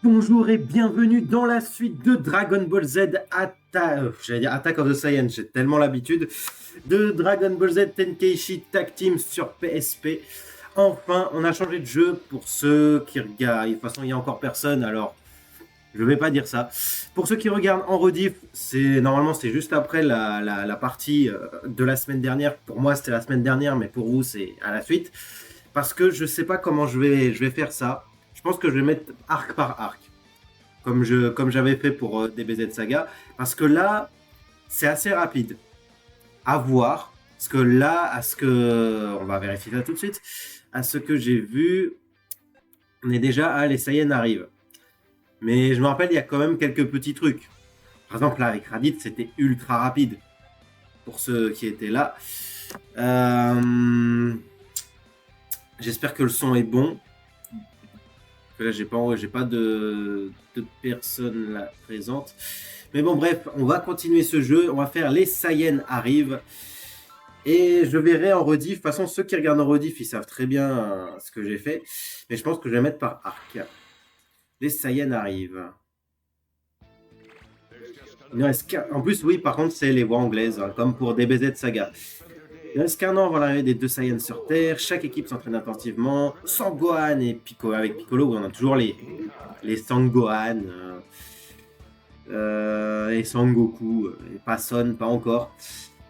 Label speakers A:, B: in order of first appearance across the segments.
A: Bonjour et bienvenue dans la suite de Dragon Ball Z j'allais dire Attack of the Saiyans, j'ai tellement l'habitude, de Dragon Ball Z Tenkaichi Tag Team sur PSP. Enfin, on a changé de jeu pour ceux qui regardent. De toute façon, il n'y a encore personne, alors je vais pas dire ça. Pour ceux qui regardent en rediff, normalement c'est juste après la partie de la semaine dernière. Pour moi, c'était la semaine dernière, mais pour vous, c'est à la suite. Parce que je sais pas comment je vais faire ça. Je pense que je vais mettre arc par arc, comme j'avais fait pour DBZ Saga. Parce que là, c'est assez rapide à voir. Parce que là, on va vérifier ça tout de suite. À ce que j'ai vu, on est déjà à les Saiyans arrivent. Mais je me rappelle, il y a quand même quelques petits trucs. Par exemple, là, avec Raditz, c'était ultra rapide. Pour ceux qui étaient là. J'espère que le son est bon. Là, j'ai pas de personnes là présentes. Mais bon, bref, on va continuer ce jeu. On va faire les Saiyans arrivent. Et je verrai en rediff. De toute façon, ceux qui regardent en rediff, ils savent très bien ce que j'ai fait. Mais je pense que je vais mettre par arc. Les Saiyans arrivent. En plus, oui, par contre, c'est les voix anglaises, hein, comme pour DBZ Saga. Il reste qu'un an avant l'arrivée des deux Saiyans sur Terre. Chaque équipe s'entraîne intensivement. Sangohan et Piccolo. Avec Piccolo, on a toujours les Sangohan et Sangoku. Et pas Son, pas encore.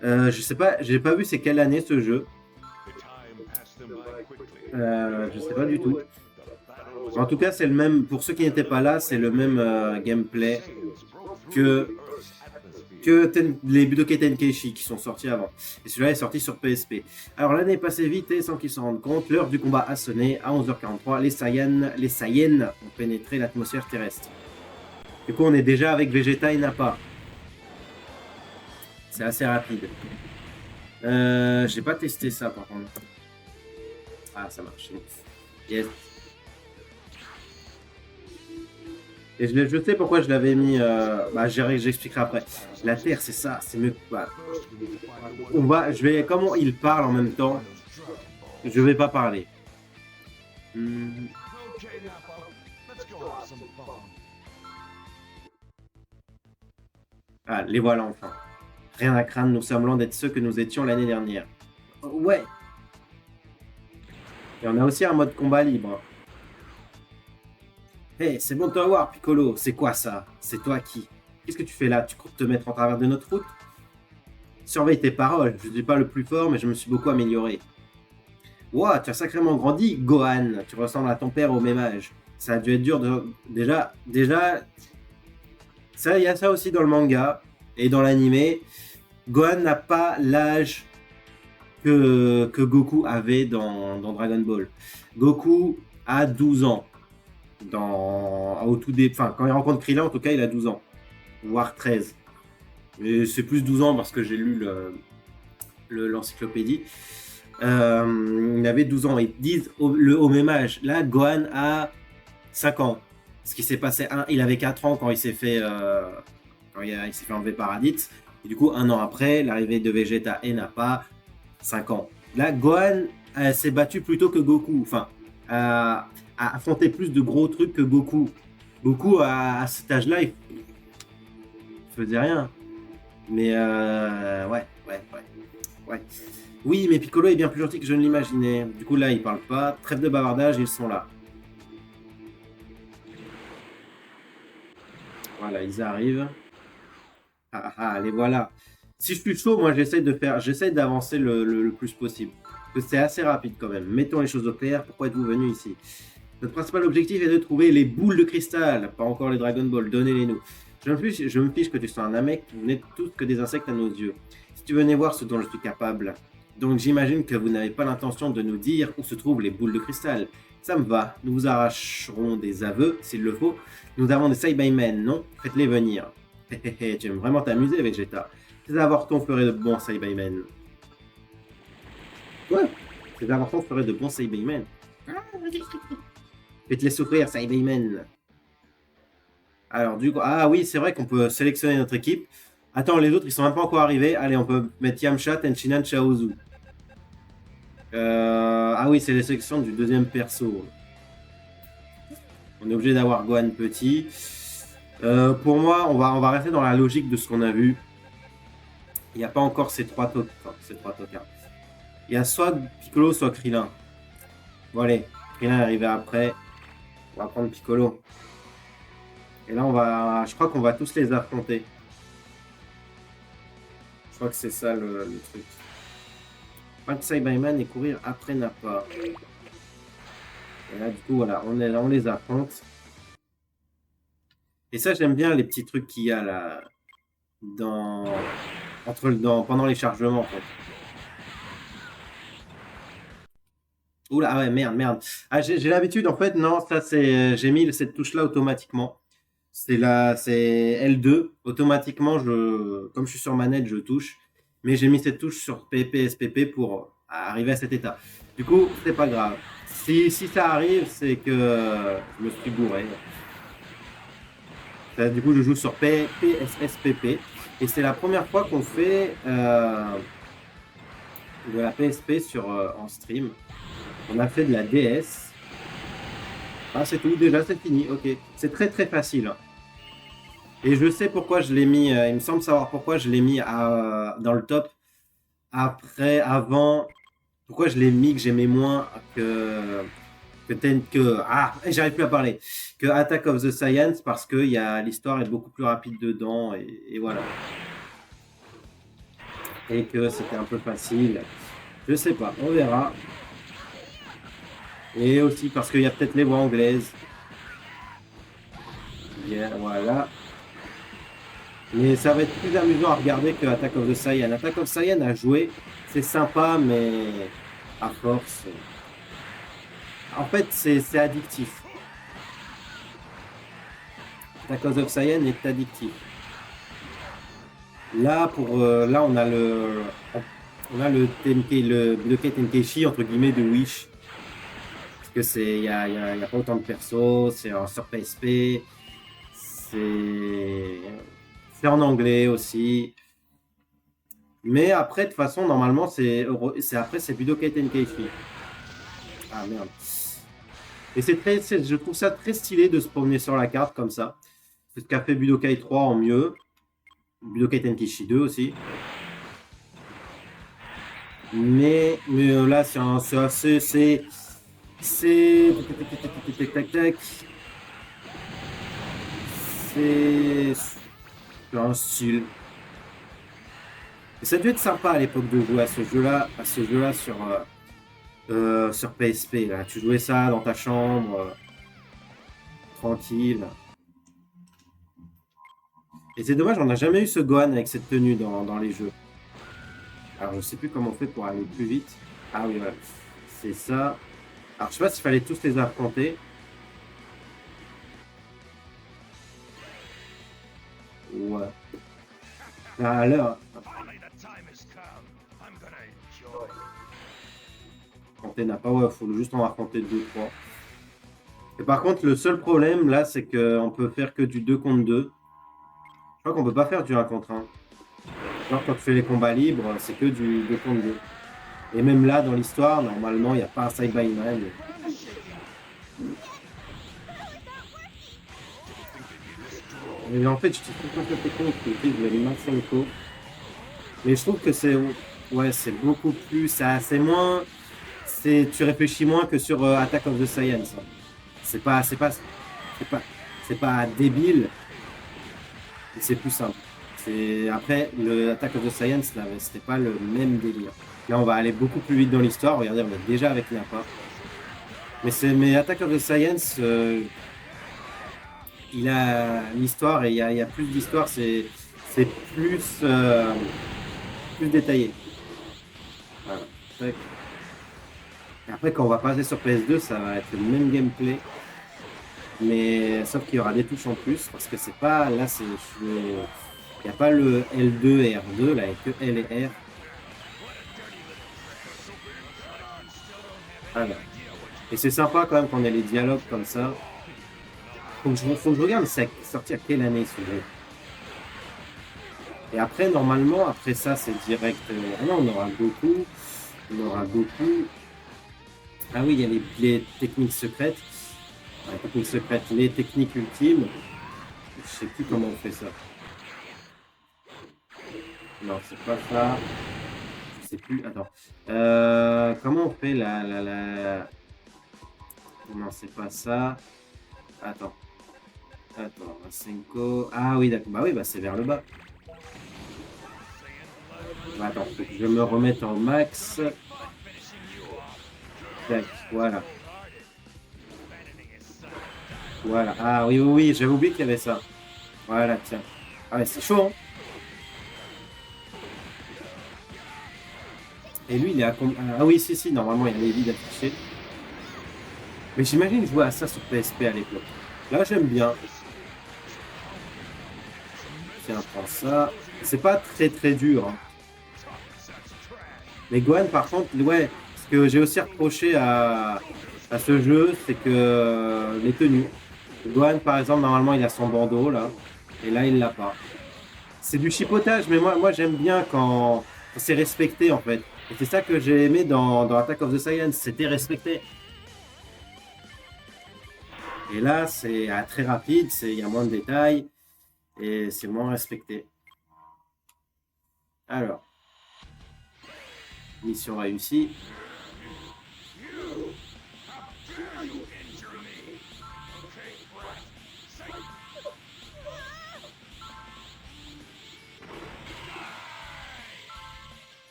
A: Je sais pas, j'ai pas vu c'est quelle année ce jeu. Je sais pas du tout. En tout cas, c'est le même. Pour ceux qui n'étaient pas là, c'est le même gameplay que les Budokai Tenkaichi qui sont sortis avant. Et celui-là est sorti sur PSP. Alors l'année est passée vite et sans qu'ils s'en rendent compte, l'heure du combat a sonné. À 11h43, les Saiyans ont pénétré l'atmosphère terrestre. Du coup, on est déjà avec Vegeta et Nappa. C'est assez rapide. J'ai pas testé ça par contre. Ah, ça marche. Yes. Et je sais pourquoi je l'avais mis. J'expliquerai après. La Terre, c'est ça, c'est mieux. Bah, comment il parle en même temps, je vais pas parler. Ah, les voilà enfin. Rien à craindre, nous semblons d'être ceux que nous étions l'année dernière. Ouais. Et on a aussi un mode combat libre. Hey, c'est bon de te revoir, Piccolo. C'est quoi ça? C'est toi qui? Qu'est-ce que tu fais là? Tu comptes te mettre en travers de notre route? Surveille tes paroles. Je ne suis pas le plus fort, mais je me suis beaucoup amélioré. Wow, tu as sacrément grandi, Gohan. Tu ressembles à ton père au même âge. Ça a dû être dur de... Déjà, ça, il y a ça aussi dans le manga et dans l'animé. Gohan n'a pas l'âge que Goku avait dans Dragon Ball. Goku a 12 ans. Quand il rencontre Krillin, en tout cas, il a 12 ans. Voire 13. Mais c'est plus 12 ans parce que j'ai lu l'encyclopédie. Il avait 12 ans. Ils disent au même âge. Là, Gohan a 5 ans. Ce qui s'est passé, il avait 4 ans quand il s'est fait, il s'est fait enlever par Raditz. Et du coup, un an après, l'arrivée de Vegeta et Nappa, 5 ans. Là, Gohan s'est battu plutôt que Goku. Enfin, a affronté plus de gros trucs que Goku. Goku, à cet âge-là, il faisait rien. Mais ouais. Oui, mais Piccolo est bien plus gentil que je ne l'imaginais. Du coup, là, ils parlent pas. Trêve de bavardage, ils sont là. Voilà, ils arrivent. Les voilà. Si je suis chaud, moi, j'essaie d'avancer le plus possible. Parce que c'est assez rapide quand même. Mettons les choses au clair. Pourquoi êtes-vous venu ici? Notre principal objectif est de trouver les boules de cristal. Pas encore les Dragon Ball. Donnez-les-nous. Je me fiche que tu sois un namek. Vous n'êtes tous que des insectes à nos yeux. Si tu venais voir ce dont je suis capable. Donc j'imagine que vous n'avez pas l'intention de nous dire où se trouvent les boules de cristal. Ça me va. Nous vous arracherons des aveux, s'il le faut. Nous avons des Saibaimen, non? Faites-les venir. Tu aimes vraiment t'amuser, Vegeta. Ces avortons feraient de bons Saibaimen. Ouais, ces avortons feraient de bons Saibaimen. Faites-les souffrir, Saibaimen. Alors, du coup, oui, c'est vrai qu'on peut sélectionner notre équipe. Attends, les autres, ils sont même pas encore arrivés. Allez, on peut mettre Yamcha, Tenshinhan, Chaozu. Oui, c'est les sélections du deuxième perso. On est obligé d'avoir Gohan petit. Pour moi, on va rester dans la logique de ce qu'on a vu. Il n'y a pas encore ces trois tocards. Il y a soit Piccolo, soit Krillin. Bon allez, Krillin est arrivé après. On va prendre Piccolo. Et là, je crois qu'on va tous les affronter. Je crois que c'est ça le truc. Pas que Saiyaman et courir après Nappa. Et là, du coup, voilà, on les affronte. Et ça, j'aime bien les petits trucs qu'il y a là pendant les chargements, en fait. Oula, ah ouais, merde. Ah, j'ai l'habitude, en fait, non, ça c'est, j'ai mis cette touche-là automatiquement. C'est L2. Automatiquement, comme je suis sur manette, je touche. Mais j'ai mis cette touche sur PSPP pour arriver à cet état. Du coup, c'est pas grave. Si ça arrive, c'est que je me suis bourré. Du coup, je joue sur PSSPP. Et c'est la première fois qu'on fait de la PSP en stream. On a fait de la DS. Ah, c'est tout, déjà, c'est fini. Ok. C'est très très facile. Et je sais pourquoi je l'ai mis. Il me semble savoir pourquoi je l'ai mis dans le top. Avant. Pourquoi je l'ai mis que j'aimais moins j'arrive plus à parler. Que Attack of the Saiyans, parce que l'histoire est beaucoup plus rapide dedans. Et voilà. Et que c'était un peu facile. Je sais pas, on verra. Et aussi parce qu'il y a peut-être les voix anglaises. Bien, voilà. Mais ça va être plus amusant à regarder que Attack of the Saiyan. Attack of Saiyan à jouer, c'est sympa, mais à force. En fait, c'est addictif. Attack of the Saiyan est addictif. Là, on a le Budokai Tenkaichi entre guillemets de Wish. Parce que il y a pas autant de persos, c'est sur PSP, c'est en anglais aussi. Mais après, de toute façon, normalement, c'est Budokai Tenkaichi. Ah merde. Et je trouve ça très stylé de se promener sur la carte comme ça. C'est ce qu'a fait Budokai 3 en mieux. Budokai Tenkaichi 2 aussi. Mais là, c'est un style. Et ça a dû être sympa à l'époque de jouer à ce jeu-là sur PSP. Là. Tu jouais ça dans ta chambre, tranquille. Et c'est dommage, on n'a jamais eu ce Gohan avec cette tenue dans les jeux. Alors je sais plus comment on fait pour aller plus vite. Ah oui, voilà. C'est ça. Alors je sais pas s'il fallait tous les affronter. Ouais. Alors. Affronter n'a pas, ouais, faut juste en affronter 2-3. Et par contre, le seul problème là, c'est qu'on peut faire que du 2 contre 2. Je crois qu'on peut pas faire du 1 contre 1. Genre quand tu fais les combats libres, c'est que du 2 contre 2. Et même là, dans l'histoire, normalement, il n'y a pas un Saiyaman. Mais en fait, je trouve un peu technique que je vais Masenko. Mais je trouve que c'est beaucoup plus. C'est moins. Tu réfléchis moins que sur Attack of the Saiyans. C'est pas débile. C'est plus simple. Après, le Attack of the Saiyans, c'était pas le même délire. Là, on va aller beaucoup plus vite dans l'histoire. Regardez, on est déjà avec Nappa. Mais Attack of the Saiyans, il a l'histoire et il y a plus d'histoire. C'est plus détaillé. Voilà. Et après, quand on va passer sur PS2, ça va être le même gameplay. Mais sauf qu'il y aura des touches en plus. Parce que c'est pas. Là, il n'y a pas le L2 et R2. Là, il n'y a que L et R. Voilà. Et c'est sympa quand même qu'on ait les dialogues comme ça. Faut que je regarde c'est sorti à quelle année ce jeu. Et après, normalement, après ça, c'est direct. Non, on aura beaucoup. Ah oui, il y a les techniques secrètes. La technique secrète, les techniques ultimes. Je sais plus comment on fait ça. Non, c'est pas ça. Je sais plus. Attends. Comment on fait la... Non, c'est pas ça. Attends. Attends, Rasenko. Ah oui, d'accord. Bah oui, bah c'est vers le bas. Bah, attends, faut que je me remette en max. Tac, voilà. Voilà. Ah oui, oui, oui, j'avais oublié qu'il y avait ça. Voilà, tiens. Ah ouais, c'est chaud, hein. Et lui, il est à combien? Ah oui, si, si, normalement, il est vite affiché. Mais j'imagine jouer à ça sur PSP à l'époque. Là, j'aime bien. Tiens, prends ça. C'est pas très très dur, hein. Mais Gohan, par contre, ouais, ce que j'ai aussi reproché à ce jeu, c'est que les tenues. Gohan, par exemple, normalement, il a son bandeau, là. Et là, il l'a pas. C'est du chipotage, mais moi j'aime bien quand c'est respecté, en fait. Et c'est ça que j'ai aimé dans Attack of the Saiyans, c'était respecté. Et là, c'est très rapide, il y a moins de détails, et c'est moins respecté. Alors, mission réussie.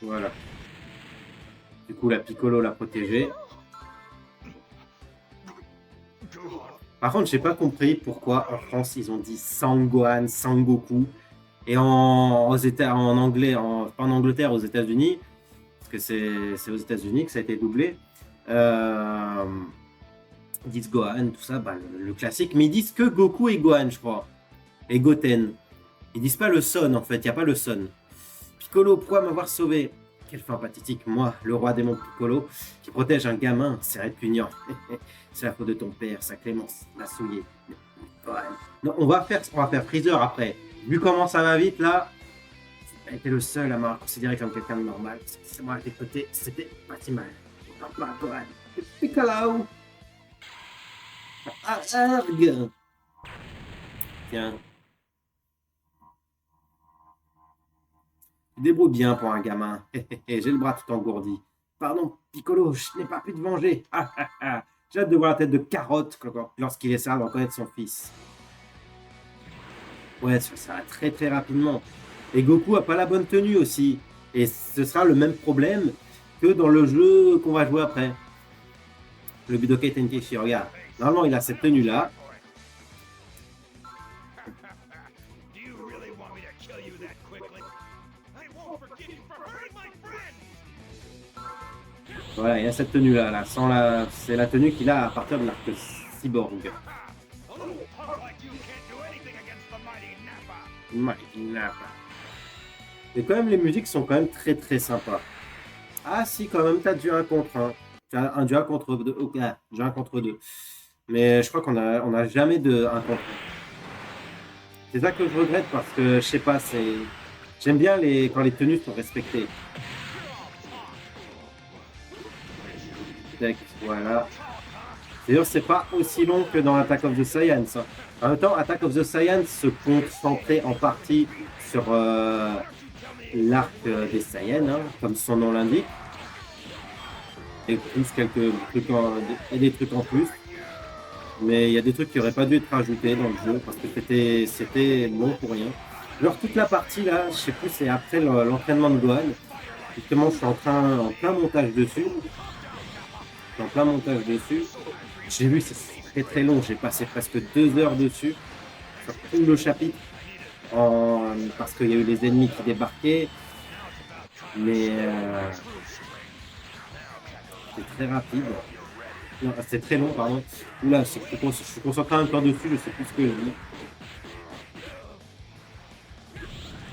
A: Voilà. Du coup, la Piccolo l'a protégé. Par contre, j'ai pas compris pourquoi en France ils ont dit Sangohan, Sangoku. Et en anglais, pas en Angleterre, aux États-Unis, parce que c'est aux États-Unis que ça a été doublé. Ils disent Gohan, tout ça, bah, le classique, mais ils disent que Goku et Gohan, je crois. Et Goten. Ils disent pas le Son, en fait, il n'y a pas le Son. Piccolo, pourquoi m'avoir sauvé? Quelle fin pathétique, moi, le roi démon Piccolo, qui protège un gamin, c'est répugnant. C'est la faute de ton père, sa clémence, l'a souillé. Non, on va faire Freezer après. Vu comment ça va vite, là, elle était le seul à m'avoir considéré comme quelqu'un de normal. C'est moi à tes côtés, c'était pas si mal. Papa, Gohan, Piccolo. Arg. Tiens. Tu débrouilles bien pour un gamin. J'ai le bras tout engourdi. Pardon, Piccolo, je n'ai pas pu te venger. J'ai hâte de voir la tête de Carotte lorsqu'il essaiera de reconnaître son fils. Ouais, ça va très très rapidement. Et Goku a pas la bonne tenue aussi. Et ce sera le même problème que dans le jeu qu'on va jouer après. Le Budokai Tenkaichi, regarde. Normalement, il a cette tenue-là. Voilà, il a cette tenue-là. Là, c'est la tenue qu'il a à partir de l'arc cyborg. Mighty Nappa. Et quand même, les musiques sont quand même très très sympas. Ah si, quand même, t'as du 1 contre 1. Un du 1 contre 2. Okay, du 1 contre 2. Mais je crois qu'on a jamais de 1 contre 1. C'est ça que je regrette parce que, je sais pas, j'aime bien quand les tenues sont respectées. Voilà. D'ailleurs, c'est pas aussi long que dans Attack of the Saiyans. En même temps, Attack of the Saiyans se concentrait en partie sur l'arc des Saiyans, hein, comme son nom l'indique. Et plus quelques trucs et des trucs en plus. Mais il y a des trucs qui n'auraient pas dû être rajoutés dans le jeu parce que c'était long pour rien. Alors toute la partie là, je sais plus, c'est après l'entraînement de Gohan. Justement, je suis en plein montage dessus. En plein montage dessus. J'ai vu, c'est très très long. J'ai passé presque 2 heures dessus sur tout le chapitre parce qu'il y a eu les ennemis qui débarquaient. Mais c'est très rapide. Non, c'est très long, pardon. Oula, je suis concentré un peu dessus, je sais plus ce que je dis.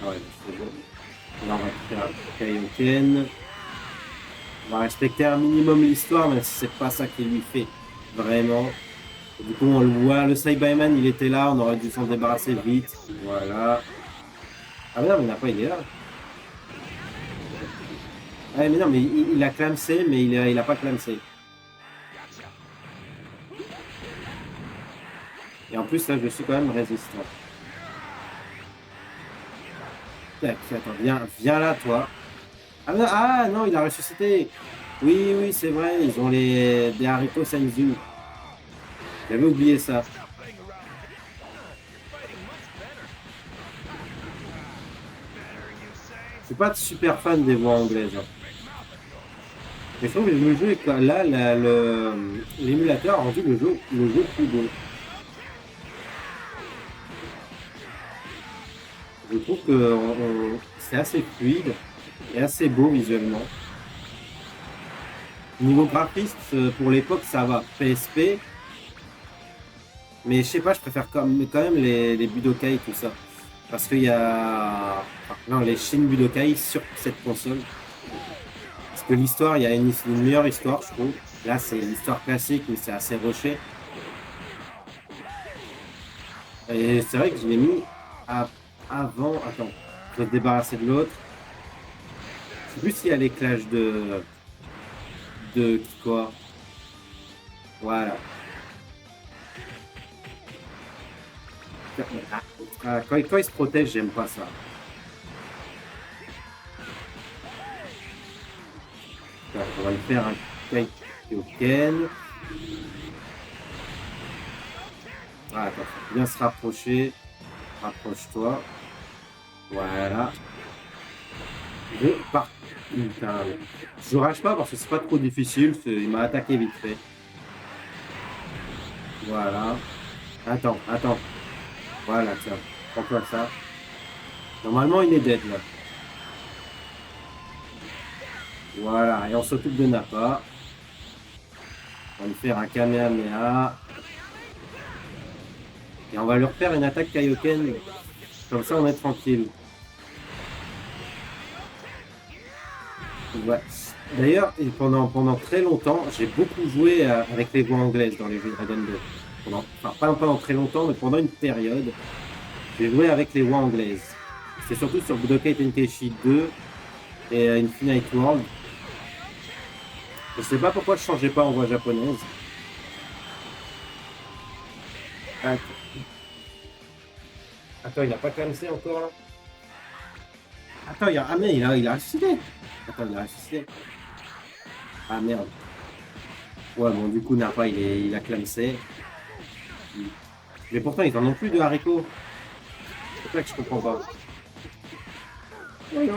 A: Ah ouais, c'est bon. Là, on va faire Kaioken. On va respecter un minimum l'histoire, même si c'est pas ça qui lui fait vraiment. Et du coup, on le voit, le Saibaman, il était là, on aurait dû s'en débarrasser vite. Voilà. Ah mais non, mais il n'a pas, il est là. Ah mais non, mais il a clamsé, mais il a pas clamsé. Et en plus, là, je suis quand même résistant. Tac, attends, viens là, toi. Ah non, il a ressuscité. Oui, oui, c'est vrai, ils ont des haricots Senzu. J'avais oublié ça. Je suis pas super fan des voix anglaises, hein. Mais je trouve que le jeu, là, l'émulateur a rendu le jeu plus beau. Je trouve que c'est assez fluide et assez beau visuellement. Niveau graphiste, pour l'époque, ça va. PSP. Mais je sais pas, je préfère quand même les Budokai, tout ça. Parce qu'il y a. Enfin, non, les Shin Budokai sur cette console. Parce que l'histoire, il y a une meilleure histoire, je trouve. Là, c'est l'histoire classique, mais c'est assez rushé. Et c'est vrai que je l'ai mis avant. Attends, je vais te débarrasser de l'autre. Je sais plus s'il y a les clashs de quoi. Voilà. Quand il se protège, j'aime pas ça. On va lui faire un Kaioken. Ah, attends, faut bien se rapprocher. Rapproche-toi. Voilà. Putain, je rage pas parce que c'est pas trop difficile. Il m'a attaqué vite fait. Voilà. Attends. Voilà, tiens. Prends-toi ça. Normalement, il est dead là. Voilà. Et on s'occupe de Nappa. On va lui faire un Kamehameha. Et on va lui refaire une attaque Kaioken. Comme ça, on est tranquille. Ouais. D'ailleurs, pendant très longtemps, j'ai beaucoup joué avec les voix anglaises dans les jeux Dragon Ball. Enfin, pas pendant très longtemps, mais pendant une période, j'ai joué avec les voix anglaises. C'est surtout sur Budokai Tenkaichi 2 et Infinite World. Je sais pas pourquoi je changeais pas en voix japonaise. Attends, il a pas clamsé encore là? Attends, ah mais il a ressuscité. Attends, il a ressuscité. Ah merde. Ouais, bon, du coup, Nappa, il a clamsé. Mais pourtant, ils en ont plus de haricots. C'est ça que je comprends pas. Ouais,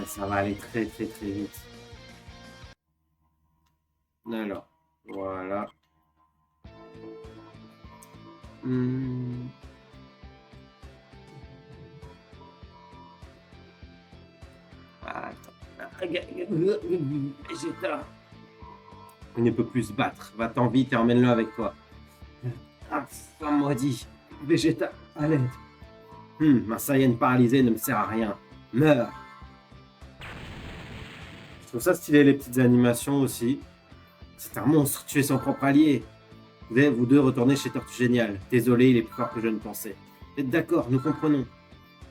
A: ça va aller très très très vite. Alors, voilà. Hmm. Attends. Vegeta. Il ne peut plus se battre. Va-t'en vite et emmène-le avec toi. Ah, ça maudit. Vegeta, à l'aide. Ma Saiyan paralysée ne me sert à rien. Meurs. Je trouve ça stylé, les petites animations aussi. C'est un monstre, tuer son propre allié. Vous deux retournez chez Tortue Génial. Désolé, il est plus fort que je ne pensais. Vous êtes d'accord, nous comprenons.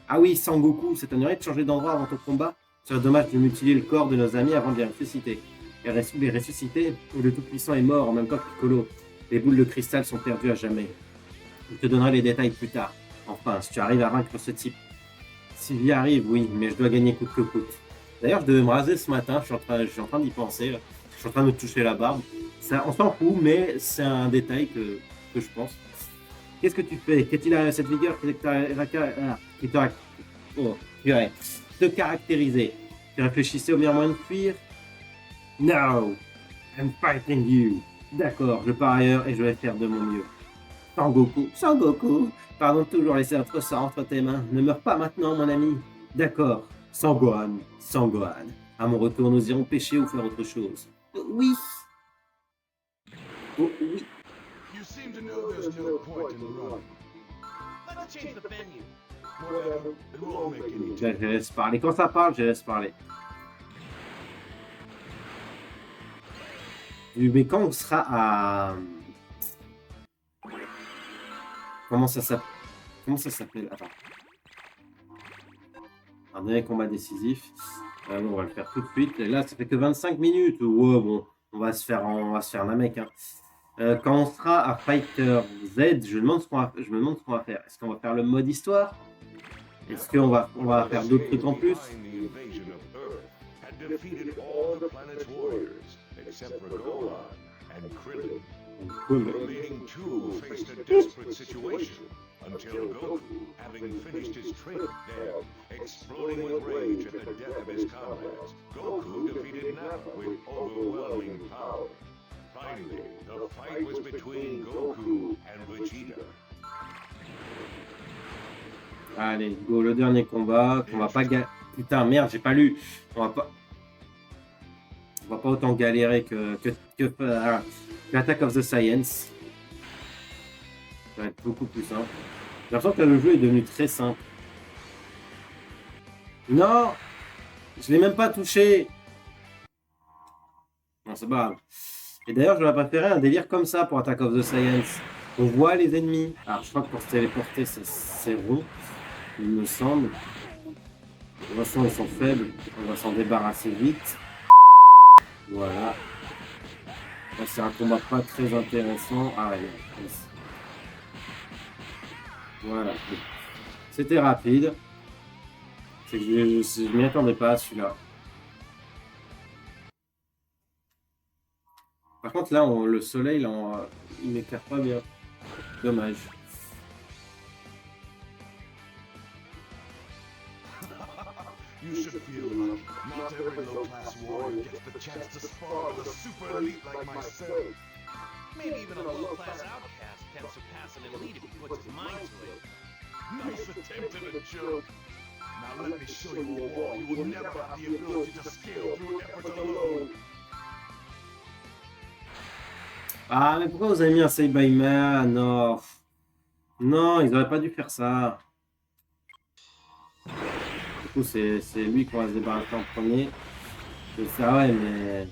A: Ah oui, Sangoku, ça t'ennuierait de changer d'endroit avant ton combat? Ce serait dommage de mutiler le corps de nos amis avant de les ressusciter. Les ressusciter, où le Tout-Puissant est mort en même temps que Piccolo. Les boules de cristal sont perdues à jamais. Je te donnerai les détails plus tard. Enfin, si tu arrives à vaincre ce type. S'il y arrive, oui, mais je dois gagner coûte que coûte. D'ailleurs, je devais me raser ce matin, je suis en train d'y penser. Là. Je suis en train de me toucher la barbe. Ça, on s'en fout, mais c'est un détail que je pense. Qu'est-ce que tu fais? Qu'est-il à cette vigueur oh, te caractériser? Tu réfléchissais au meilleur moyen de fuir? No, I'm fighting you. D'accord, je pars ailleurs et je vais faire de mon mieux. Sangoku, pardon de toujours laisser notre sang entre tes mains. Ne meurs pas maintenant, mon ami. D'accord, Sangohan. À mon retour, nous irons pêcher ou faire autre chose. Oui. Oh, oui.
B: You seem to know there's no point in running. Let's change the venue. Whatever, it won't make any difference.
A: Je laisse parler. Quand ça parle, je laisse parler. Mais quand on sera à... Comment ça s'appelle? Attends. Un dernier combat décisif. Bon, on va le faire tout de suite. Et là, ça fait que 25 minutes. Ouais, bon. On va se faire la mec. Hein. Quand on sera à Fighter Z, je me demande ce qu'on va faire. Est-ce qu'on va faire le mode histoire? Est-ce qu'on va faire d'autres trucs en plus?
B: Defeated all the planet's warriors, except for Gohan and Krillin.
A: Cool.
B: The leading two faced a desperate situation until Goku, having finished his training there, exploding with rage at the death of his comrades, Goku defeated Nappa with overwhelming power. Finally, the fight was between Goku and Vegeta.
A: Allez, go, le dernier combat, qu'on va pas putain, merde, j'ai pas lu. On va pas autant galérer que Attack of the Science. Ça va être beaucoup plus simple. J'ai l'impression que le jeu est devenu très simple. Non, je l'ai même pas touché. Non, c'est pas grave. Et d'ailleurs, j'aurais préféré un délire comme ça pour Attack of the Science. On voit les ennemis. Alors, je crois que pour se téléporter, c'est rond, il me semble. De toute façon, ils sont faibles. On va s'en débarrasser vite. Voilà. Là, c'est un combat pas très intéressant. Ah ouais. Voilà. C'était rapide. C'est que je m'y attendais pas à celui-là. Par contre, là, le soleil, là, il m'éclaire pas bien. Dommage.
B: You should feel lucky. Not every low-class warrior gets the chance to spar with a super elite like myself.
C: Maybe even a low-class outcast can surpass an elite if he puts his mind to it.
B: Nice attempt at a joke. Now let me show you a wall you will never have the ability to scale through effort alone.
A: Ah, mais pourquoi vous avez mis un Save by Man? Non. Non, ils auraient pas dû faire ça. Du coup, c'est lui qu'on va se débarrasser en premier. C'est ça, ouais, mais...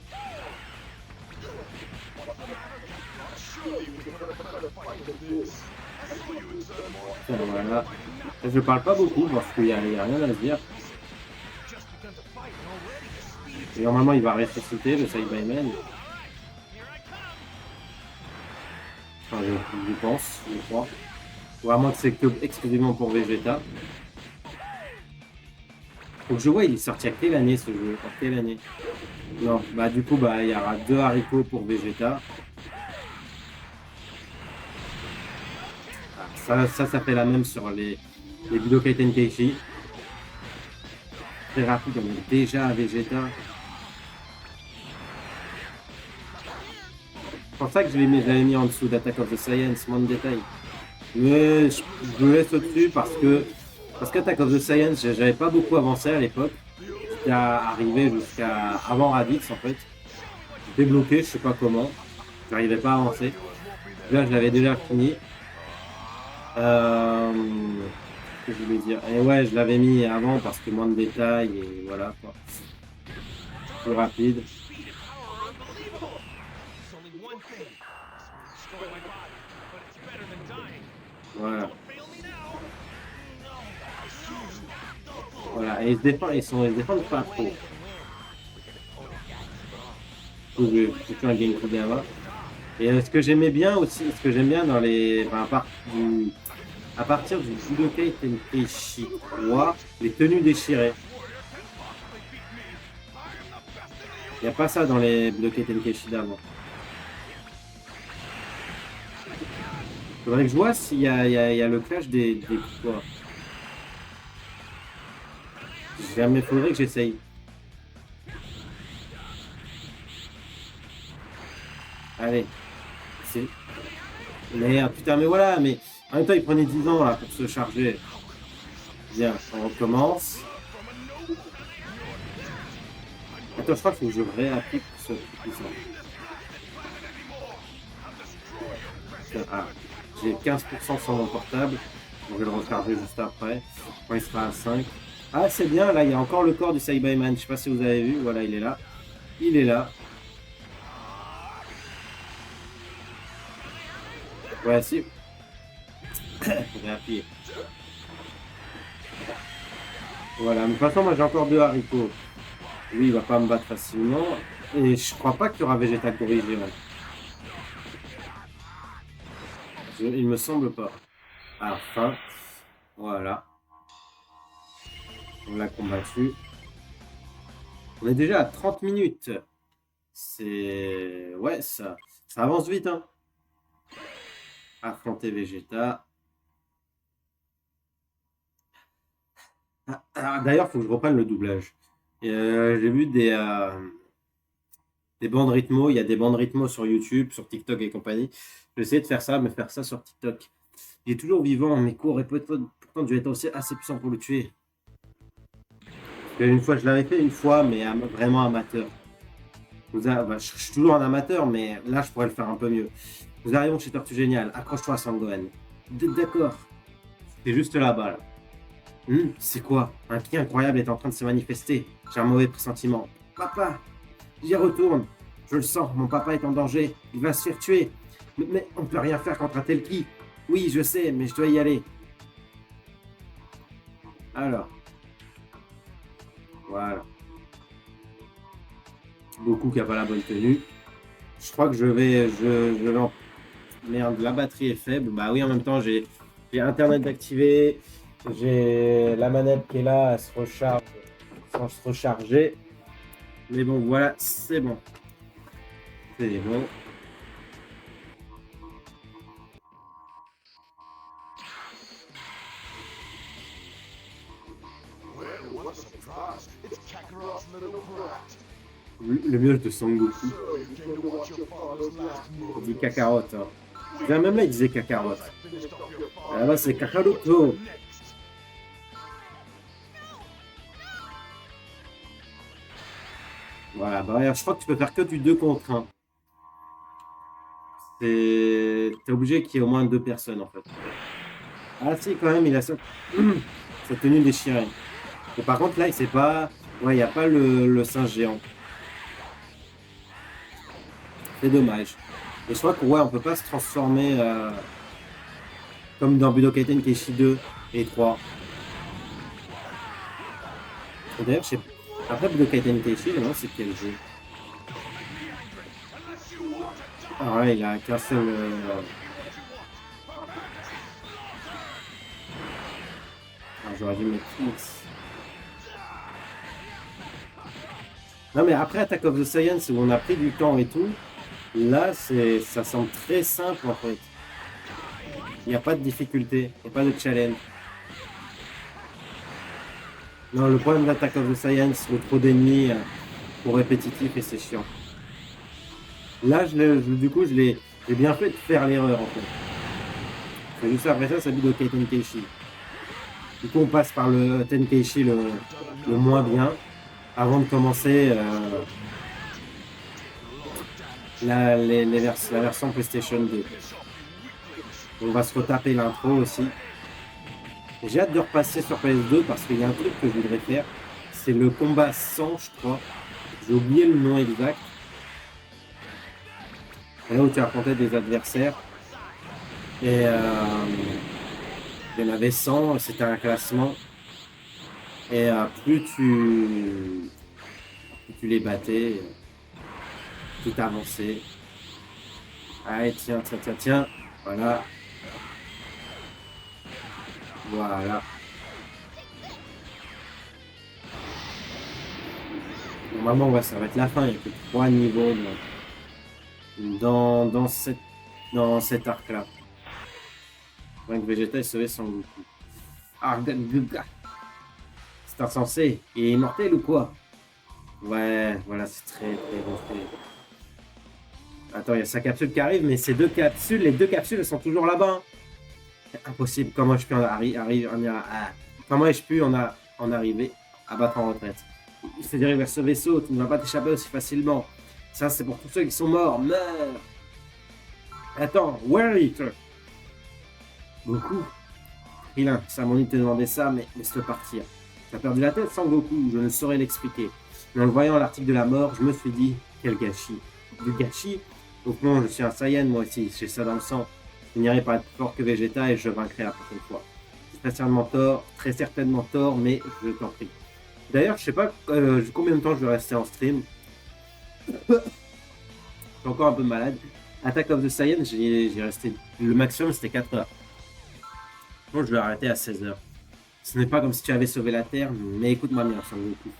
A: Tiens, voilà. Je parle pas beaucoup parce qu'il y a rien à se dire. Et normalement, il va ressusciter le Save by Man. Enfin, je pense, je crois. Ou à moins que c'est exclusivement pour Vegeta. Donc je vois, il est sorti à quelle année ce jeu? À quelle année? Non, bah du coup, bah il y aura 2 haricots pour Vegeta. Ah, ça fait la même sur les Budokai Tenkaichi. Très rapide, on est déjà à Vegeta. C'est pour ça que je l'avais mis en dessous d'Attack of the Science, moins de détails. Mais je le laisse au-dessus parce qu'Attack of the Science, j'avais pas beaucoup avancé à l'époque. J'étais arrivé jusqu'à avant Raditz en fait. J'étais bloqué, je sais pas comment. J'arrivais pas à avancer. Là, je l'avais déjà fini. Que je voulais dire. Et ouais, je l'avais mis avant parce que moins de détails et voilà quoi. Plus rapide. Voilà. Voilà, et ils se défendent pas trop. J'ai fait un gameplay d'avant. Et ce que j'aimais bien aussi, ce que j'aime bien dans les. Enfin, à partir du Budokai Tenkaichi 3, les tenues déchirées. Il n'y a pas ça dans les Budokai Tenkaichi d'avant. Faudrait que je vois s'il y a le clash des quoi. Jamais faudrait que j'essaye. Allez. Merde, putain, mais voilà, mais en même temps, il prenait 10 ans là pour se charger. Bien, on recommence. Attends, je crois qu'il faut que je réapplique ce puissant. Ah, j'ai 15% sur mon portable. Donc je vais le recharger juste après. Quand il sera à 5. Ah, c'est bien, là, il y a encore le corps du Saibaman. Je sais pas si vous avez vu. Voilà, il est là. Il est là. Ouais, si. Faudrait appuyer. Voilà, mais de toute façon, moi j'ai encore 2 haricots. Lui, il va pas me battre facilement. Et je crois pas qu'il y aura Vegeta corrigé. Ouais. Il me semble pas. À la fin. Voilà. On l'a combattu. On est déjà à 30 minutes. C'est... Ouais, ça avance vite, hein. Affronter Vegeta. D'ailleurs, il faut que je reprenne le doublage. J'ai vu des bandes rythmo. Il y a des bandes rythmo sur YouTube, sur TikTok et compagnie. Je vais essayer de faire ça, mais faire ça sur TikTok. Il est toujours vivant, mais court et pourtant dû être aussi assez puissant pour le tuer. Une fois, je l'avais fait une fois, mais vraiment amateur. Je suis toujours un amateur, mais là, je pourrais le faire un peu mieux. Nous arrivons chez Tortue Géniale. Accroche-toi à Sangohan. D'accord. C'est juste là-bas, là. C'est quoi? Un qui incroyable est en train de se manifester. J'ai un mauvais pressentiment. Papa, j'y retourne. Je le sens, mon papa est en danger. Il va se faire tuer. Mais on ne peut rien faire contre un tel qui. Oui, je sais, mais je dois y aller. Alors. Voilà. Goku qui n'a pas la bonne tenue. Je crois que je vais Merde, la batterie est faible. Bah oui, en même temps, j'ai Internet d'activer. J'ai la manette qui est là, elle se recharge sans se recharger. Mais bon, voilà, c'est bon. C'est bon. Le mieux de Son Goku. Il dit Kakarot. Hein. Même là, il disait Kakarot. Là-bas, c'est Kakaroto. Voilà, bah, je crois que tu peux faire que du 2 contre 1. T'es obligé qu'il y ait au moins 2 personnes, en fait. Ah si, quand même, il a sa tenue déchirée. Et par contre, là, il sait pas... Ouais, il n'y a pas le singe géant. C'est dommage. Et je crois qu'on ouais, peut pas se transformer comme dans Budokai Tenkaichi 2 et 3. Et d'ailleurs, je sais pas. Après Budokai Tenkaichi, je me demande c'est quel jeu. Ah ouais, il a qu'un seul... j'aurais dû mettre X. Non mais après Attack of the Science où on a pris du temps et tout, là ça semble très simple en fait. Il n'y a pas de difficulté, il n'y a pas de challenge. Non, le problème d'Attack of the Science, c'est trop d'ennemis pour répétitif et c'est chiant. Là, du coup, j'ai bien fait de faire l'erreur en fait. C'est juste après ça, ça dit Budokai Tenkaichi. Du coup, on passe par le Tenkaichi le moins bien avant de commencer la version PlayStation 2. On va se retaper l'intro aussi. J'ai hâte de repasser sur PS2 parce qu'il y a un truc que je voudrais faire. C'est le combat 100, je crois. J'ai oublié le nom exact. Là où tu affrontais des adversaires. Et il y en avait 100, c'était un classement. Et plus tu les battais, plus tu avançais. Allez, tiens. Voilà. Voilà. Normalement, ouais, ça va être la fin. Il n'y a que 3 niveaux dans cet arc-là. Donc Vegeta est sauvé sans Goku. C'est insensé. Il est immortel ou quoi? Ouais, voilà, c'est très bon fait. Attends, il y a sa capsule qui arrive, mais les deux capsules, elles sont toujours là-bas. C'est impossible. Comment ai-je pu en arriver à battre en retraite? Il se dirige vers ce vaisseau, tu ne vas pas t'échapper aussi facilement. Ça, c'est pour tous ceux qui sont morts. Meurs! Attends, where is it? Goku? Krillin, ça m'a dit de te demander ça, mais laisse-le partir. Tu as perdu la tête sans Goku, je ne saurais l'expliquer. Mais en le voyant à l'article de la mort, je me suis dit, quel gâchis. Du gâchis? Au fond, je suis un Saiyan, moi aussi, j'ai ça dans le sang. Je n'irai pas être plus fort que Vegeta et je vaincrai la prochaine fois. J'ai très certainement tort, mais je t'en prie. D'ailleurs, je sais pas combien de temps je vais rester en stream. Je suis encore un peu malade. Attack of the Saiyan, j'ai resté. Le maximum c'était 4 heures. Bon, je vais arrêter à 16 heures. Ce n'est pas comme si tu avais sauvé la Terre, mais écoute-moi bien, Son Goku.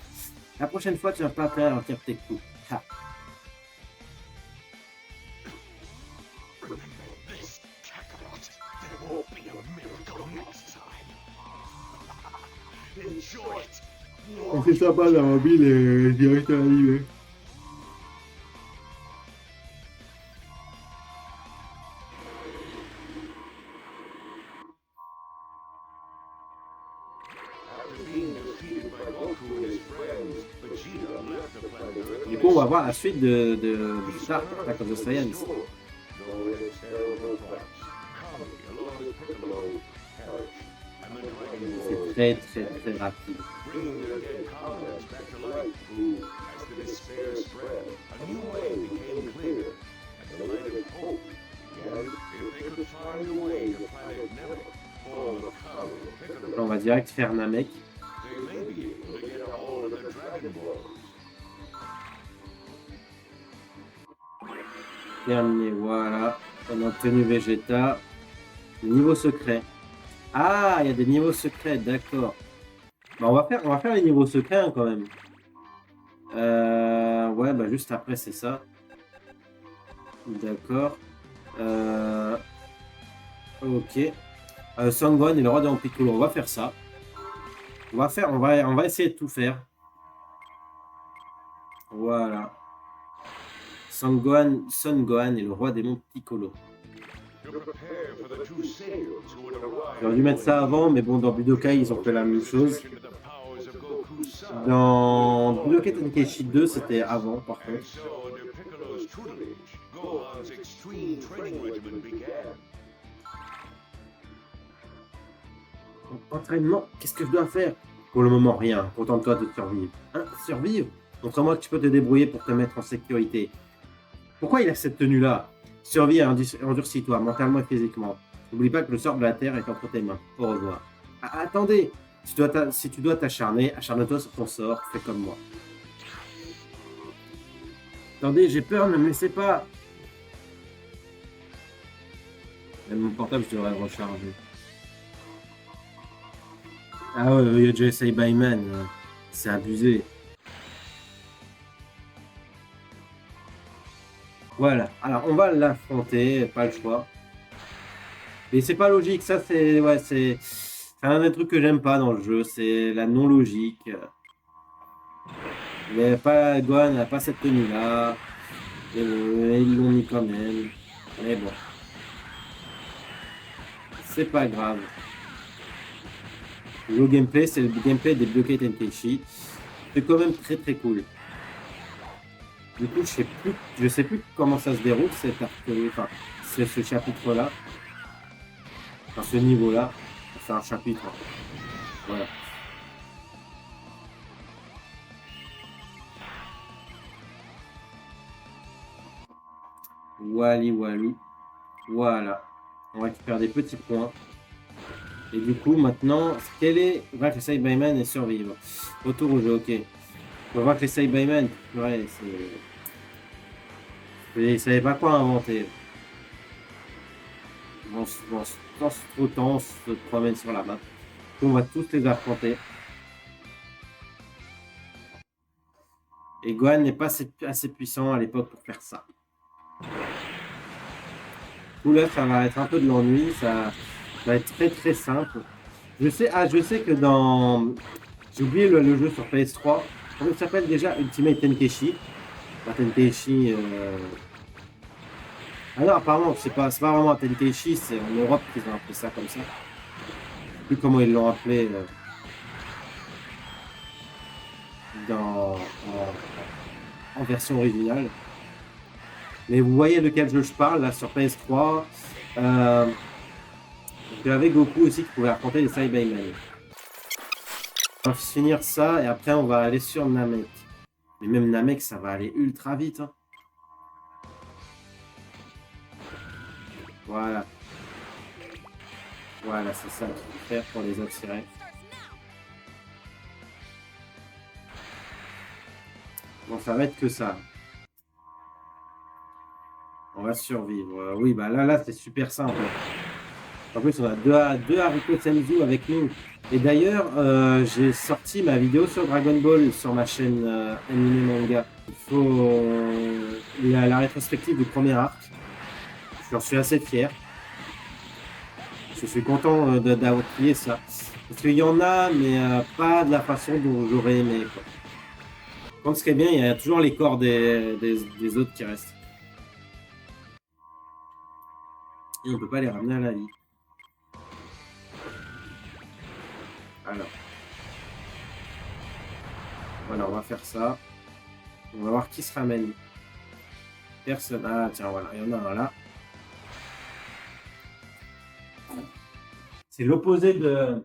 A: La prochaine fois, tu vas pas faire entière tes coups. Ha.
C: This Kakarot, there won't be a miracle next time. Enjoy it.
A: C'est sympa d'avoir mis les directeurs animés.
B: After being defeated by Goku and his friends, Vegeta left the planet Earth.
A: Du coup, on va voir la suite de Star Attack of the Saiyans.
B: Knowing its terrible price, Kami, along with Piccolo, perished, and the Dragon Ball,
A: C'est très rapide.
B: bringing their dead comrades back to life, who, as the despair spread, a new way became clear, and the light of hope began. If they could find a way to planet Namek, home of Kami and
A: On
B: Piccolo,
A: va direct faire Namek.
B: they may be able to get a hold of the Dragon Balls.
A: Terminé, voilà. On a obtenu Vegeta. Niveau secret. Ah, il y a des niveaux secrets, d'accord. Bah, on va faire les niveaux secrets hein, quand même. Ouais, bah juste après, c'est ça. D'accord. Ok. Sangon et le roi de Piccolo, on va faire ça. On va essayer de tout faire. Voilà. Son Gohan et le roi des monts Piccolo.
B: To prepare for the two Saiyans who would arrive.
A: J'aurais dû mettre ça avant, mais bon, dans Budokai, ils ont fait la même chose. Dans Budokai Tenkaichi 2, c'était avant, par
B: And
A: contre.
B: so, under Piccolo's tutelage, Gohan's extreme training regimen began.
A: Entraînement, qu'est-ce que je dois faire? Pour le moment, rien. Contente-toi de survivre. Hein, survivre? Montre-moi que tu peux te débrouiller pour te mettre en sécurité. Pourquoi il a cette tenue-là? Survie et endurcis-toi, mentalement et physiquement. N'oublie pas que le sort de la Terre est entre tes mains. Au revoir. Ah, attendez! Si tu dois t'acharner, acharne-toi sur ton sort, fais comme moi. Attendez, j'ai peur, ne me laissez pas. Même mon portable, je devrais le recharger. Ah ouais, il y a déjà essayé Bayman. C'est abusé. Voilà, alors on va l'affronter, pas le choix. Mais c'est pas logique, ça c'est un des trucs que j'aime pas dans le jeu, c'est la non-logique. Mais pas Gohan n'a pas cette tenue là. Ils l'ont mis quand même. Mais bon. C'est pas grave. Le gameplay, c'est le gameplay des Budokai Tenkaichi. C'est quand même très cool. Du coup, je sais plus comment ça se déroule cet arc, enfin, c'est ce chapitre-là, enfin ce niveau-là, c'est un chapitre. Voilà. Walou. Voilà. On récupère des petits points. Et du coup, maintenant, quel est vaincre les Saiyaman et survivre? Retour au jeu, ok. On va voir que les Saiyaman, ouais, ils savaient pas quoi inventer. Dans ce temps, on se promène sur la map. On va tous les affronter. Et Gohan n'est pas assez puissant à l'époque pour faire ça. Tout là, ça va être un peu de l'ennui. Ça va être très simple. Je sais que dans... J'ai oublié le jeu sur PS3. Comment il s'appelle déjà? Ultimate Tenkaichi. Pas Tenkaichi... Ah non, apparemment, c'est pas vraiment un Tenkaichi, c'est en Europe qu'ils ont appelé ça comme ça. Je sais plus comment ils l'ont appelé en version originale. Mais vous voyez lequel jeu je parle, là, sur PS3. Il y avait Goku aussi qui pouvait affronter les Saiyaman. On va finir ça et après on va aller sur Namek. Mais même Namek, ça va aller ultra vite. Hein. Voilà. Voilà, c'est ça qu'il faut faire pour les attirer. Bon, ça va être que ça. survivre. Oui, bah là c'est super simple. En plus, on a deux haricots Senzu avec nous. Et d'ailleurs, j'ai sorti ma vidéo sur Dragon Ball sur ma chaîne Anime Manga. Il faut la rétrospective du premier arc. J'en suis assez fier. Je suis content d'avoir plié ça. Parce qu'il y en a, mais pas de la façon dont j'aurais aimé. Quoi. Quand ce qui est bien, il y a toujours les corps des autres qui restent. Et on peut pas les ramener à la vie. Alors. Voilà, on va faire ça. On va voir qui se ramène. Personne. Ah tiens, voilà, il y en a un là. C'est l'opposé de...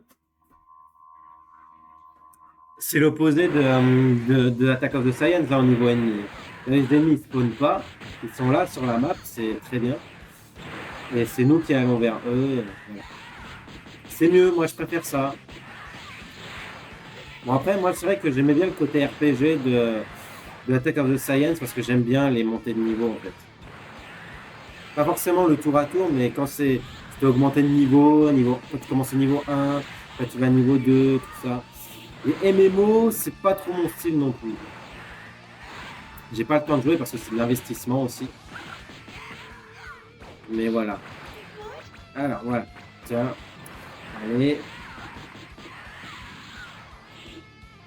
A: C'est l'opposé de Attack of the Science là au niveau ennemi. Les ennemis ne spawnent pas, ils sont là sur la map, c'est très bien. Et c'est nous qui allons vers eux. Voilà. C'est mieux, moi je préfère ça. Bon après, moi c'est vrai que j'aimais bien le côté RPG de Attack of the Science parce que j'aime bien les montées de niveau en fait. Pas forcément le tour à tour, mais quand c'est augmenter de niveau, quand tu commences au niveau 1, quand tu vas au niveau 2, tout ça. Les MMO, c'est pas trop mon style non plus. J'ai pas le temps de jouer parce que c'est de l'investissement aussi. Mais voilà. Alors voilà. Tiens. Allez.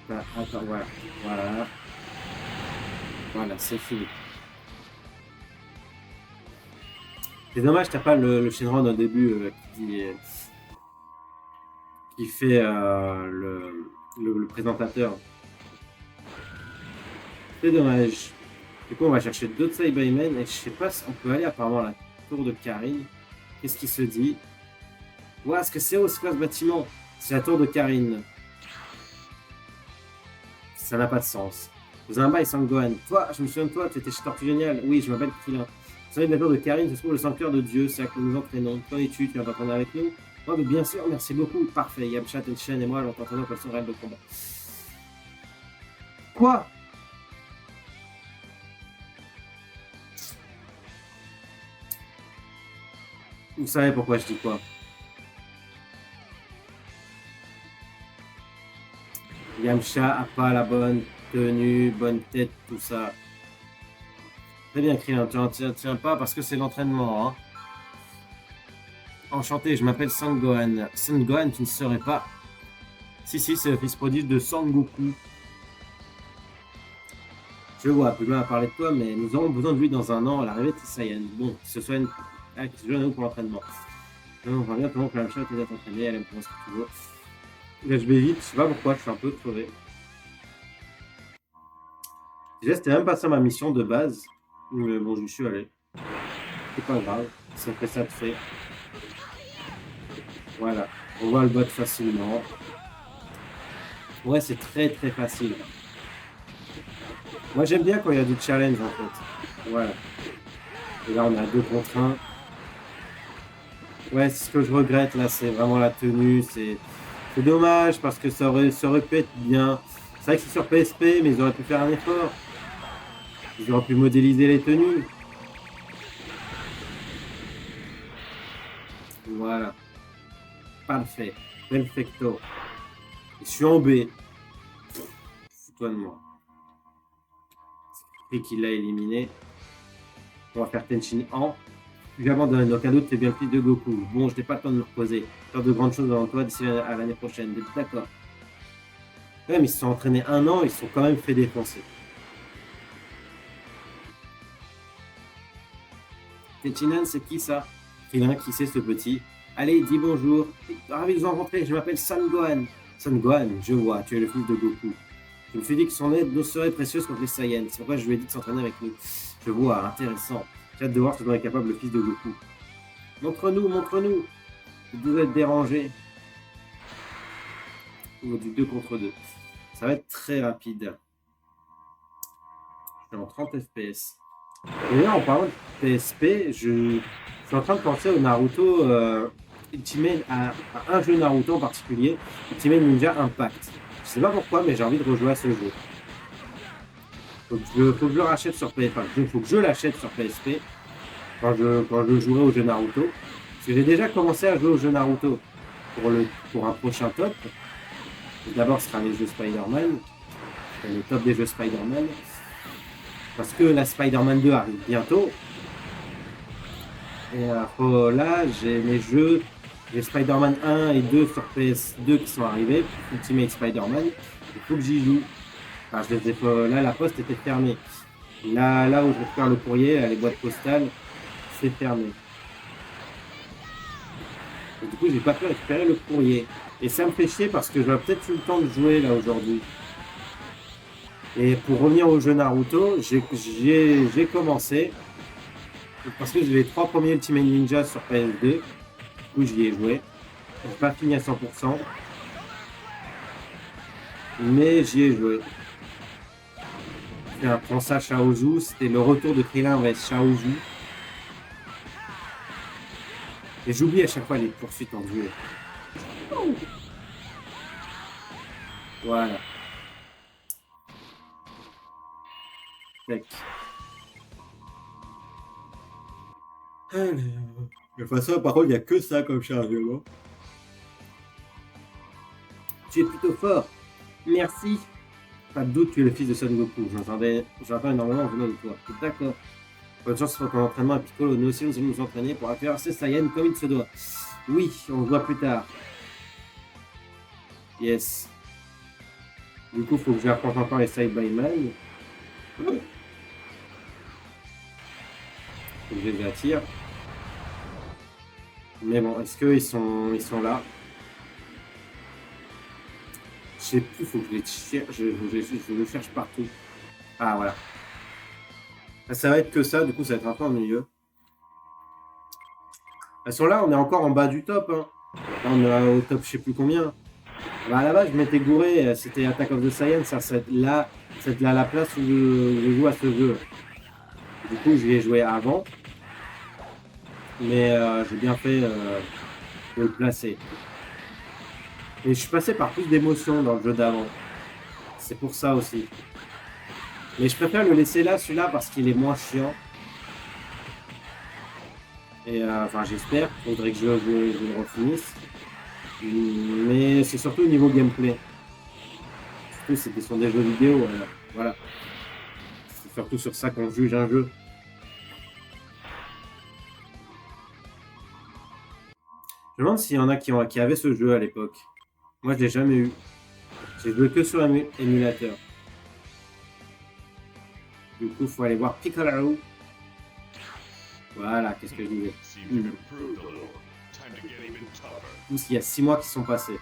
A: Ah, attends, voilà. Voilà. Voilà, c'est fini. C'est dommage, t'as pas le Shenron au début qui fait le présentateur. C'est dommage. Du coup, on va chercher d'autres Cybermen et je sais pas si on peut aller apparemment à la tour de Karine. Qu'est-ce qui se dit? Ouah, ce que c'est haut, c'est quoi ce bâtiment? C'est la tour de Karine. Ça n'a pas de sens. Zimba et Sangohan. Toi, je me souviens de toi, tu étais chez Tortue Génial. Oui, je m'appelle Krillin. Vous savez, de la tour de Karine se trouve le sanctuaire de Dieu, c'est là que nous nous entraînons. Quand es-tu? Tu viens t'entraîner avec nous? Oh, mais bien sûr, merci beaucoup. Parfait. Yamcha, Tenshin et moi allons t'entraîner au son réel de combat. Quoi? Vous savez pourquoi je dis quoi? Yamcha a pas la bonne tenue, bonne tête, tout ça. Très bien, Krillin, tu tiens pas parce que c'est l'entraînement, hein. Enchanté, je m'appelle Sangohan. Sangohan, tu ne saurais pas. Si, c'est le fils prodige de Sangoku. Je vois, plus loin à parler de toi, mais nous aurons besoin de lui dans un an à l'arrivée de Saiyan. Bon, ce soit une... Ah, qui se joue à nous pour l'entraînement. On va bien pendant que Yamcha était à t'entraîner, elle aime pour ce que tu veux. Là, je vais vite, je sais pas pourquoi, je suis un peu crevé. Déjà, c'était même pas ça ma mission de base. Mais bon, je suis allé. C'est pas grave, ça fait ça de fait. Voilà, on voit le bot facilement. Ouais, c'est très facile. Moi, j'aime bien quand il y a du challenge en fait. Voilà. Et là, on a 2 contre 1. Ouais, c'est ce que je regrette là, c'est vraiment la tenue. C'est dommage parce que ça aurait pu être bien. C'est vrai que c'est sur PSP, mais ils auraient pu faire un effort. Ils auraient pu modéliser les tenues. Voilà. Parfait. Perfecto. Je suis en B. Fous-toi de moi. C'est qu'il l'a éliminé. On va faire Tenshin en. Puis j'abandonne. Donc un autre, c'est bien le fils de Goku. Bon, je n'ai pas le temps de me reposer. Faire de grandes choses devant toi d'ici à l'année prochaine. D'accord. Ouais, mais ils se sont entraînés 1 an, ils se sont quand même fait défoncer. Tenchinan, c'est qui ça? Krillin, qui c'est ce petit? Allez, dis bonjour. Ravi de vous rencontrer, je m'appelle Sangohan. Sangohan, je vois, tu es le fils de Goku. Je me suis dit que son aide nous serait précieuse contre les Saiyans. C'est pourquoi je lui ai dit de s'entraîner avec nous. Je vois, intéressant. J'ai hâte de voir ce dont est capable le fils de Goku. Montre-nous, montre-nous. Vous devez être dérangé. Ou du 2 contre 2. Ça va être très rapide. Je suis en 30 FPS. Et là, en parlant de PSP, je suis en train de penser au Naruto Ultimate, à un jeu Naruto en particulier, Ultimate Ninja Impact. Je sais pas pourquoi, mais j'ai envie de rejouer à ce jeu. Faut que je le rachète sur PSP. Enfin, il faut que je l'achète sur PSP quand je jouerai au jeu Naruto. Parce que j'ai déjà commencé à jouer au jeu Naruto pour un prochain top. D'abord, ce sera les jeux Spider-Man, le top des jeux Spider-Man. Parce que la Spider-Man 2 arrive bientôt. Et là, j'ai mes jeux, les Spider-Man 1 et 2 sur PS2 qui sont arrivés, Ultimate Spider-Man. Il faut que j'y joue. Enfin, je les ai pas, là, la poste était fermée. Là où je récupère le courrier, les boîtes postales, c'est fermé. Et du coup, j'ai pas pu récupérer le courrier. Et ça me fait chier parce que j'aurais peut-être eu le temps de jouer là aujourd'hui. Et pour revenir au jeu Naruto, j'ai commencé. Parce que j'ai les 3 premiers Ultimate Ninja sur PS2. Du coup, j'y ai joué. Je n'ai pas fini à 100%. Mais j'y ai joué. J'ai appris ça à Shaozu. C'était le retour de Krillin vs Shaozu. Et j'oublie à chaque fois les poursuites en duel. Voilà. Tac. De toute façon, par contre, il n'y a que ça comme chargement. Tu es plutôt fort. Merci. Pas de doute, tu es le fils de Son Goku. J'entends énormément venant de toi. D'accord. Bonne chance pour ton entraînement à Piccolo. Nous aussi, nous allons nous entraîner pour faire ces Saiyans comme il se doit. Oui, on se voit plus tard. Yes. Du coup, il faut que j'apprenne encore les Side by Man. Faut que je les attire. Mais bon, est-ce qu'ils sont là? Je sais plus, il faut que je les cherche. Je les cherche partout. Ah, voilà. Ça va être que ça, du coup, ça va être un peu ennuyeux. Elles sont là, on est encore en bas du top. Hein. Là, on est au top, je sais plus combien. Bah, à la base, je m'étais gouré, c'était Attack of the Saiyans, c'est là la place où je joue à ce jeu. Du coup, je l'ai joué avant. Mais j'ai bien fait de le placer. Et je suis passé par plus d'émotions dans le jeu d'avant. C'est pour ça aussi. Mais je préfère le laisser là, celui-là, parce qu'il est moins chiant. Et enfin, j'espère. Faudrait que je le refinisse. Mais c'est surtout au niveau gameplay. Surtout, c'était sur des jeux vidéo. Voilà. C'est surtout sur ça qu'on juge un jeu. Je me demande s'il y en a qui avaient ce jeu à l'époque. Moi, je l'ai jamais eu. J'ai joué que sur émulateur. Du coup, il faut aller voir Piccolo. Voilà, qu'est-ce que je disais. Il y a 6 mois qui sont passés.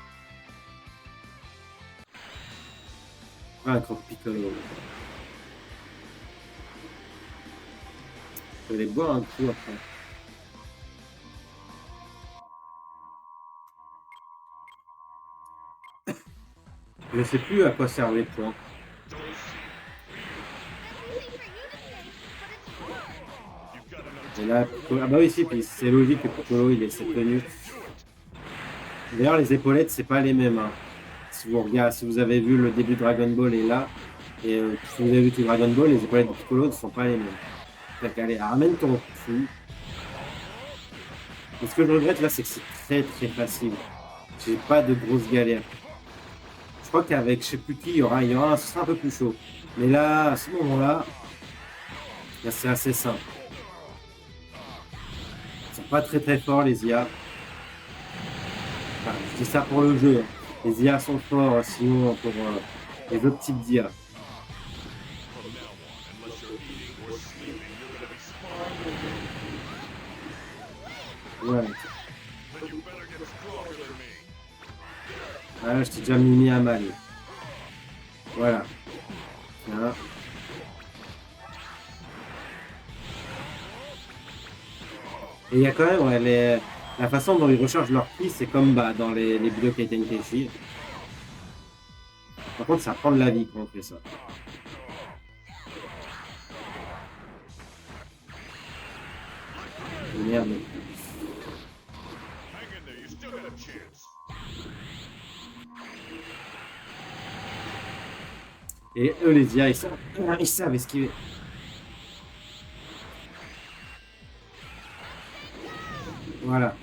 A: Vaincre Piccolo. Je vais aller boire un coup après. Je ne sais plus à quoi servent les points. Et là, ah bah oui, si, puis c'est logique que Piccolo il ait cette tenue. D'ailleurs, les épaulettes, c'est pas les mêmes. Hein. Si vous avez vu le début de Dragon Ball et là, et si vous avez vu tout Dragon Ball, les épaulettes de Piccolo ne sont pas les mêmes. Donc, allez, ramène ton fou. Et ce que je regrette là, c'est que c'est très très facile. J'ai pas de grosses galères. Je crois qu'avec je sais plus qui, il y aura ce sera un peu plus chaud. Mais là, à ce moment-là, c'est assez simple. Ils sont pas très très forts les IA. Enfin, je dis ça pour le jeu. Les IA sont forts, sinon pour les autres types d'IA. Ouais. Ah, je t'ai déjà mis à mal. Voilà. Voilà. Et il y a quand même la façon dont ils rechargent leur prix, c'est comme dans les vidéos Kaiten Keishi. Par contre, ça prend de la vie quand on fait ça. Merde. Et eux, les IA, ils savent esquiver. Voilà.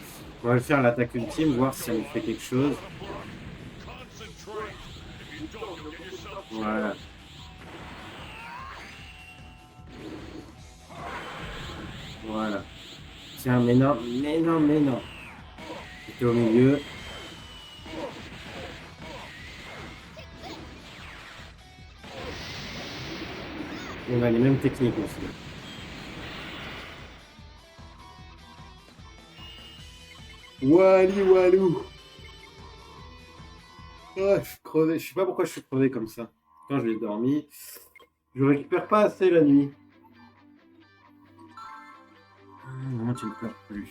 A: On va le faire l'attaque ultime, voir si ça nous fait quelque chose.
B: Concentrate. If you don't, you'll get yourself
A: Voilà. Voilà. Tiens, mais non, mais non, mais non. C'était au milieu. On a les mêmes techniques aussi. Wally Walou. Ah, je suis crevé. Je sais pas pourquoi je suis crevé comme ça. Quand j'ai dormi, je récupère pas assez la nuit. Non, tu ne pleures plus.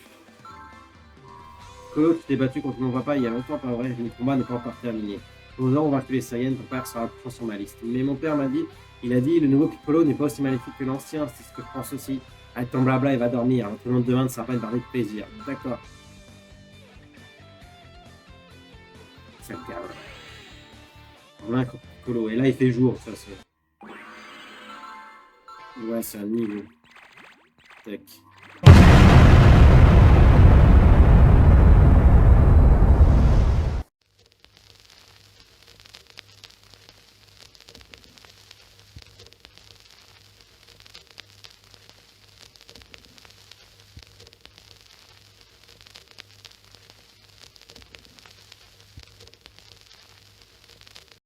A: Colo, tu t'es battu contre mon papa il y a longtemps, pas vrai? Le combat n'est pas encore terminé. Aux ans, on va tuer les Saiyans, ton père sera prochain sur ma liste. Mais mon père m'a dit, il a dit, le nouveau Piccolo n'est pas aussi maléfique que l'ancien, c'est ce que je pense aussi. Avec ton blabla, il va dormir. Tout le monde demain ne sera pas une partie de plaisir. D'accord. Ça me calme. On a un contre Piccolo. Et là, il fait jour, de toute façon. Ouais, c'est un niveau. Tac.